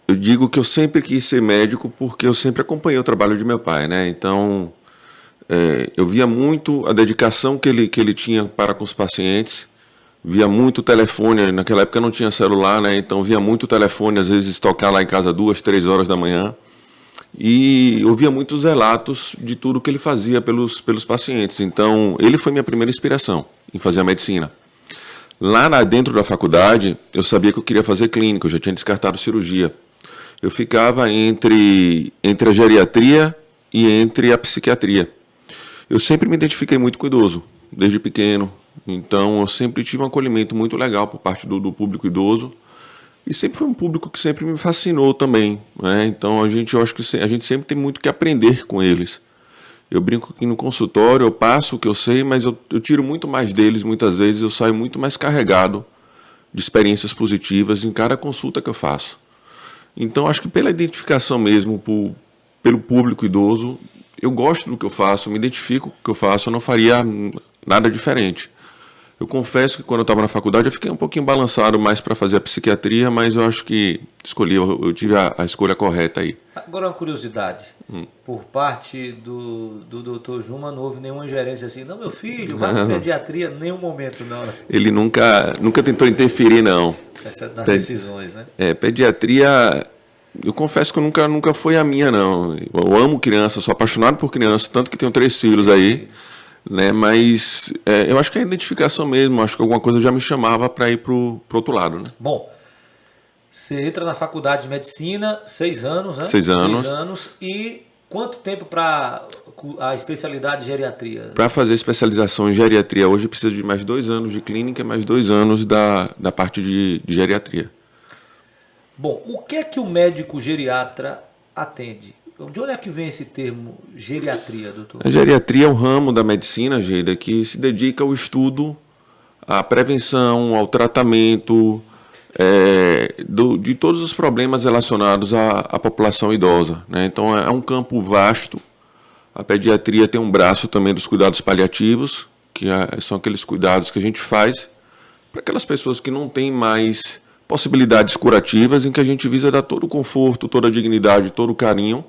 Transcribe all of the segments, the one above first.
Eu digo que eu sempre quis ser médico porque eu sempre acompanhei o trabalho de meu pai, né? Então, eu via muito a dedicação que ele tinha para com os pacientes, via muito telefone, naquela época não tinha celular, né? Então via muito telefone, às vezes tocar lá em casa 2, 3 horas da manhã, e ouvia muitos relatos de tudo que ele fazia pelos pacientes. Então, ele foi minha primeira inspiração em fazer a medicina. Dentro da faculdade, eu sabia que eu queria fazer clínica, eu já tinha descartado cirurgia. Eu ficava entre a geriatria e entre a psiquiatria. Eu sempre me identifiquei muito com idoso, desde pequeno. Então, eu sempre tive um acolhimento muito legal por parte do público idoso. E sempre foi um público que sempre me fascinou também, né? Então, eu acho que a gente sempre tem muito que aprender com eles. Eu brinco que no consultório eu passo o que eu sei, mas eu tiro muito mais deles. Muitas vezes eu saio muito mais carregado de experiências positivas em cada consulta que eu faço. Então, acho que pela identificação mesmo, pelo público idoso, eu gosto do que eu faço, me identifico com o que eu faço, eu não faria nada diferente. Eu confesso que quando eu estava na faculdade eu fiquei um pouquinho balançado mais para fazer a psiquiatria, mas eu acho que eu tive a escolha correta aí. Agora uma curiosidade, por parte do Dr. Juma não houve nenhuma ingerência assim, não meu filho, vai para pediatria, nenhum momento não, né? Ele nunca tentou interferir, não. Nas decisões, né? Pediatria, eu confesso que nunca foi a minha, não. Eu amo criança, sou apaixonado por criança, tanto que tenho 3 filhos aí, né? Mas eu acho que é a identificação mesmo, acho que alguma coisa já me chamava para ir pro outro lado, né? Bom, você entra na faculdade de medicina, 6 anos, né? 6 anos. 6 anos. E quanto tempo para a especialidade de geriatria? Para fazer especialização em geriatria hoje precisa de mais 2 anos de clínica, mais 2 anos da parte de geriatria. Bom, o que é que o médico geriatra atende? De onde é que vem esse termo geriatria, doutor? A geriatria é um ramo da medicina, Geida, que se dedica ao estudo, à prevenção, ao tratamento de todos os problemas relacionados à população idosa, né? Então é um campo vasto. A pediatria tem um braço também dos cuidados paliativos, que são aqueles cuidados que a gente faz para aquelas pessoas que não têm mais possibilidades curativas, em que a gente visa dar todo o conforto, toda a dignidade, todo o carinho.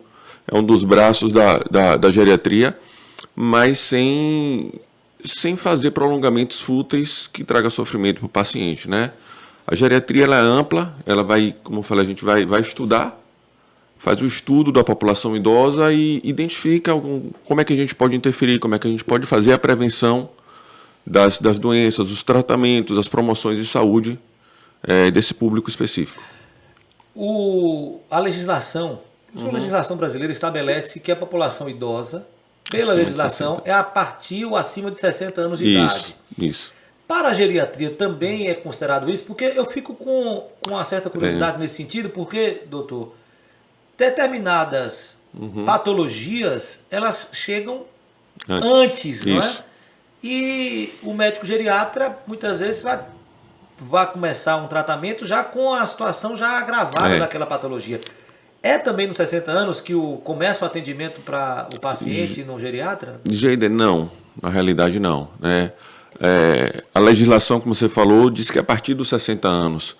É um dos braços da geriatria, mas sem fazer prolongamentos fúteis que traga sofrimento para o paciente, né? A geriatria ela é ampla, ela vai, como eu falei, a gente vai estudar, faz o estudo da população idosa e identifica como é que a gente pode interferir, como é que a gente pode fazer a prevenção das doenças, os tratamentos, as promoções de saúde desse público específico. A legislação brasileira estabelece que a população idosa, pela legislação, é a partir ou acima de 60 anos de idade. Isso. Para a geriatria também é considerado isso? Porque eu fico com uma certa curiosidade nesse sentido, porque, doutor, determinadas patologias, elas chegam antes, não é? E o médico geriatra, muitas vezes, vai começar um tratamento já com a situação já agravada daquela patologia. É também nos 60 anos que começa o atendimento para o paciente no geriatra? Não, na realidade não, né? A legislação, como você falou, diz que é a partir dos 60 anos,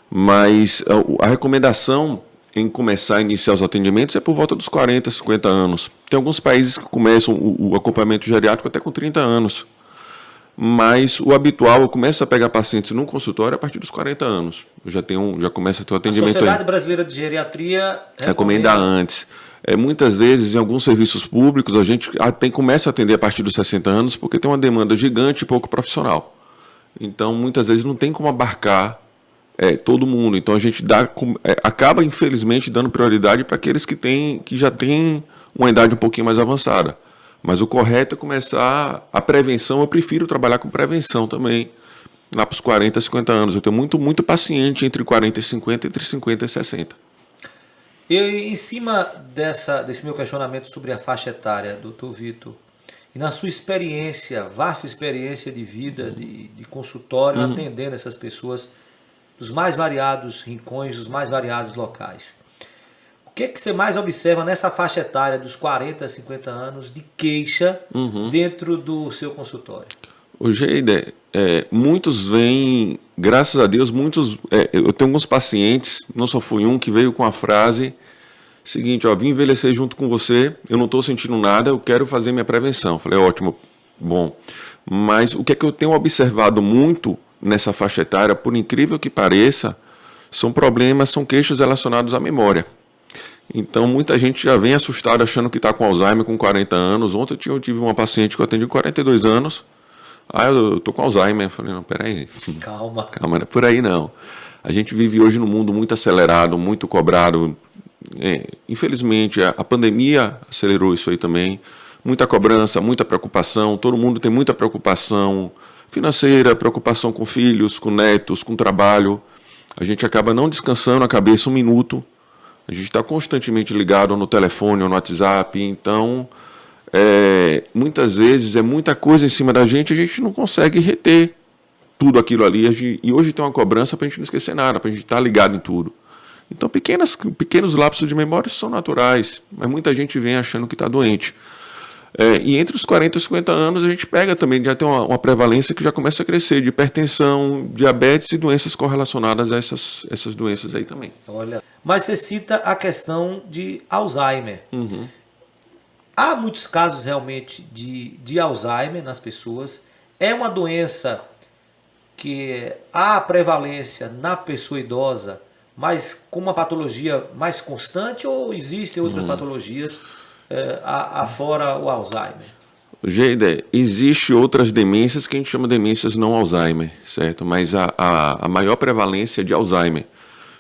mas a recomendação em começar a iniciar os atendimentos é por volta dos 40, 50 anos. Tem alguns países que começam o acompanhamento geriátrico até com 30 anos, mas o habitual, eu começo a pegar pacientes num consultório a partir dos 40 anos. Já começa a ter o atendimento. A Sociedade Brasileira de Geriatria recomenda antes. Muitas vezes, em alguns serviços públicos, a gente começa a atender a partir dos 60 anos porque tem uma demanda gigante e pouco profissional. Então, muitas vezes, não tem como abarcar todo mundo. Então, a gente acaba, infelizmente, dando prioridade para aqueles que já têm uma idade um pouquinho mais avançada. Mas o correto é começar a prevenção. Eu prefiro trabalhar com prevenção também, lá para os 40, 50 anos. Eu tenho muito paciente entre 40 e 50, entre 50 e 60. E em cima desse meu questionamento sobre a faixa etária, doutor Vitor, e na sua experiência, vasta experiência de vida, de consultório, atendendo essas pessoas dos mais variados rincões, dos mais variados locais, o que você mais observa nessa faixa etária dos 40 a 50 anos de queixa dentro do seu consultório? O Geide, muitos vêm, graças a Deus, eu tenho alguns pacientes, não só fui um, que veio com a frase seguinte, ó, vim envelhecer junto com você, eu não estou sentindo nada, eu quero fazer minha prevenção. Falei, ótimo, bom. Mas o que é que eu tenho observado muito nessa faixa etária, por incrível que pareça, são queixas relacionados à memória. Então, muita gente já vem assustada achando que está com Alzheimer com 40 anos. Ontem eu tive uma paciente que eu atendi com 42 anos. Eu estou com Alzheimer. Eu falei, não, peraí. Calma, não é por aí não. A gente vive hoje num mundo muito acelerado, muito cobrado. Infelizmente, a pandemia acelerou isso aí também. Muita cobrança, muita preocupação. Todo mundo tem muita preocupação financeira, preocupação com filhos, com netos, com trabalho. A gente acaba não descansando a cabeça um minuto. A gente está constantemente ligado no telefone ou no WhatsApp, então muitas vezes é muita coisa em cima da gente, a gente não consegue reter tudo aquilo ali. E hoje tem uma cobrança para a gente não esquecer nada, para a gente estar ligado em tudo. Então pequenos lapsos de memória são naturais, mas muita gente vem achando que está doente. E entre os 40 e 50 anos a gente pega também, já tem uma prevalência que já começa a crescer de hipertensão, diabetes e doenças correlacionadas a essas doenças aí também. Olha, mas você cita a questão de Alzheimer. Uhum. Há muitos casos realmente de Alzheimer nas pessoas. É uma doença que há prevalência na pessoa idosa, mas com uma patologia mais constante, ou existem outras patologias afora o Alzheimer? Geide, existe outras demências que a gente chama de demências não Alzheimer, certo? Mas a maior prevalência é de Alzheimer.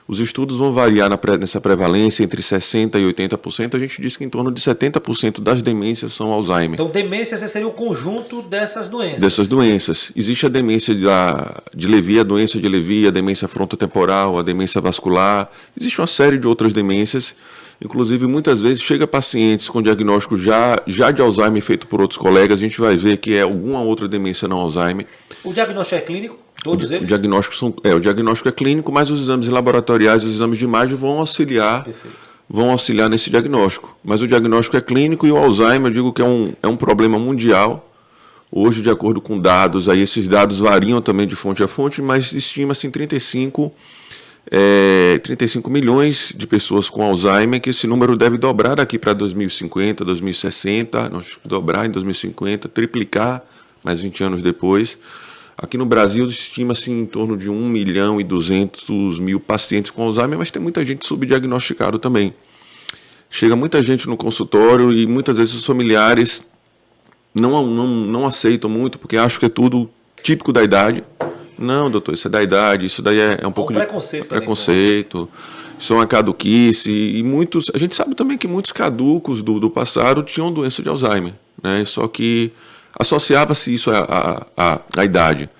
Os estudos vão variar nessa prevalência entre 60% e 80%. A gente diz que em torno de 70% das demências são Alzheimer. Então, demência seria o conjunto dessas doenças? Dessas doenças. Existe a demência de Lewy, a doença de Lewy, a demência frontotemporal, a demência vascular. Existe uma série de outras demências. Inclusive, muitas vezes, chega pacientes com diagnóstico já de Alzheimer feito por outros colegas. A gente vai ver que é alguma outra demência não Alzheimer. O diagnóstico é clínico? Todos eles? O diagnóstico é clínico, mas os exames laboratoriais, os exames de imagem vão auxiliar nesse diagnóstico. Mas o diagnóstico é clínico e o Alzheimer, eu digo que é um problema mundial. Hoje, de acordo com dados, aí esses dados variam também de fonte a fonte, mas estima-se em 35 milhões de pessoas com Alzheimer, que esse número deve dobrar daqui para 2050, 2060, dobrar em 2050, triplicar mais 20 anos depois. Aqui no Brasil estima-se em torno de 1.200.000 pacientes com Alzheimer, mas tem muita gente subdiagnosticada também. Chega muita gente no consultório e muitas vezes os familiares não aceitam muito, porque acham que é tudo típico da idade. Não, doutor, isso é da idade, isso daí é um pouco de preconceito, isso é uma caduquice. E muitos, a gente sabe também que muitos caducos do passado tinham doença de Alzheimer, né? Só que associava-se isso à idade.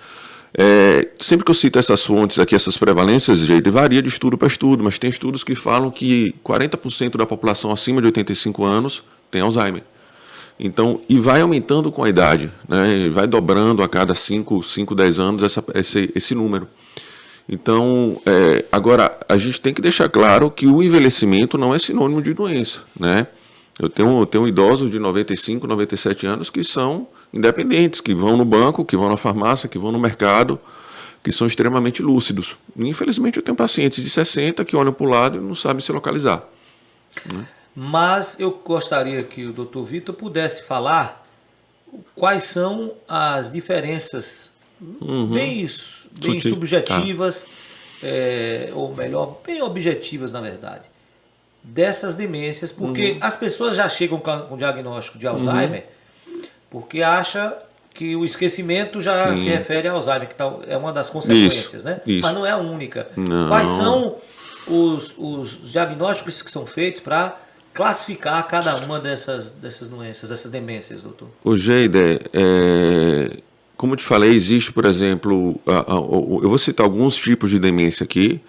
Sempre que eu cito essas fontes aqui, essas prevalências, varia de estudo para estudo, mas tem estudos que falam que 40% da população acima de 85 anos tem Alzheimer. Então, e vai aumentando com a idade, né? Vai dobrando a cada 5, 10 anos esse número. Então, agora, a gente tem que deixar claro que o envelhecimento não é sinônimo de doença, né? Eu tenho idosos de 95, 97 anos que são independentes, que vão no banco, que vão na farmácia, que vão no mercado, que são extremamente lúcidos. E, infelizmente, eu tenho pacientes de 60 que olham para o lado e não sabem se localizar, né? Mas eu gostaria que o Dr. Vitor pudesse falar quais são as diferenças bem subjetivas, ou melhor, bem objetivas, na verdade, dessas demências, porque as pessoas já chegam com o diagnóstico de Alzheimer porque acha que o esquecimento já se refere a Alzheimer, que é uma das consequências, né? Mas não é a única. Não. Quais são os diagnósticos que são feitos para classificar cada uma dessas doenças, dessas demências, doutor? O Geide, como eu te falei, existe, por exemplo, eu vou citar alguns tipos de demência aqui.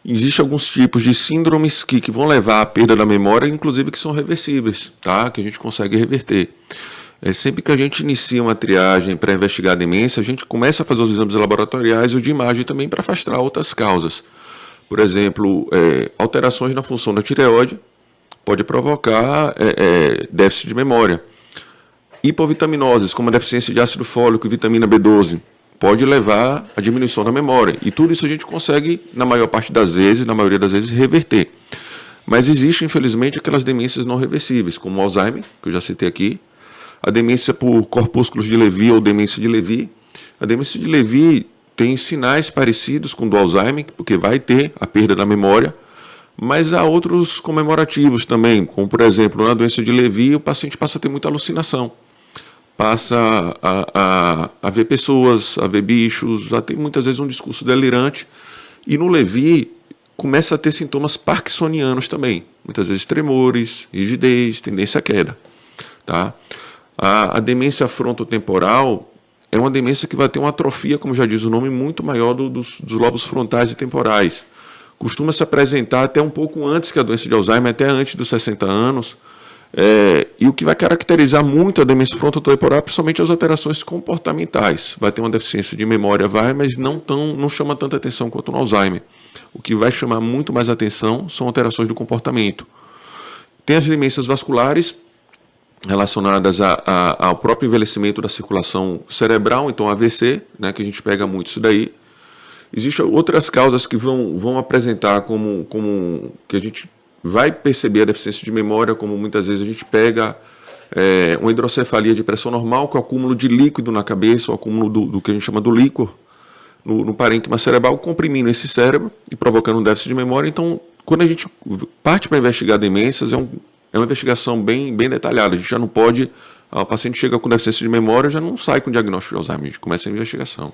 Existem alguns tipos de síndromes que vão levar à perda da memória, inclusive que são reversíveis, tá? Que a gente consegue reverter. Sempre que a gente inicia uma triagem para investigar a demência, a gente começa a fazer os exames laboratoriais e o de imagem também para afastar outras causas. Por exemplo, alterações na função da tireoide pode provocar déficit de memória. Hipovitaminoses, como a deficiência de ácido fólico e vitamina B12, pode levar à diminuição da memória. E tudo isso a gente consegue, na maioria das vezes, reverter. Mas existe, infelizmente, aquelas demências não reversíveis, como o Alzheimer, que eu já citei aqui, a demência por corpúsculos de Lewy ou demência de Lewy. A demência de Lewy tem sinais parecidos com o do Alzheimer, porque vai ter a perda da memória, mas há outros comemorativos também, como, por exemplo, na doença de Lewy, o paciente passa a ter muita alucinação. Passa a ver pessoas, a ver bichos, a ter muitas vezes um discurso delirante. E no Lewy começa a ter sintomas parkinsonianos também. Muitas vezes tremores, rigidez, tendência à queda. Tá? A demência frontotemporal é uma demência que vai ter uma atrofia, como já diz o nome, muito maior dos lobos frontais e temporais. Costuma se apresentar até um pouco antes que a doença de Alzheimer, até antes dos 60 anos. E o que vai caracterizar muito a demência frontotemporal, principalmente as alterações comportamentais. Vai ter uma deficiência de memória, mas não chama tanta atenção quanto no Alzheimer. O que vai chamar muito mais atenção são alterações do comportamento. Tem as demências vasculares, relacionadas ao próprio envelhecimento da circulação cerebral, então AVC, né, que a gente pega muito isso daí. Existem outras causas que vão apresentar como que a gente vai perceber a deficiência de memória, como muitas vezes a gente pega uma hidrocefalia de pressão normal, que é o acúmulo de líquido na cabeça, o acúmulo do que a gente chama do líquor no parênquima cerebral, comprimindo esse cérebro e provocando um déficit de memória. Então, quando a gente parte para investigar demências, é uma investigação bem detalhada. A gente já não pode... O paciente chega com deficiência de memória, já não sai com diagnóstico de Alzheimer, a gente começa a investigação.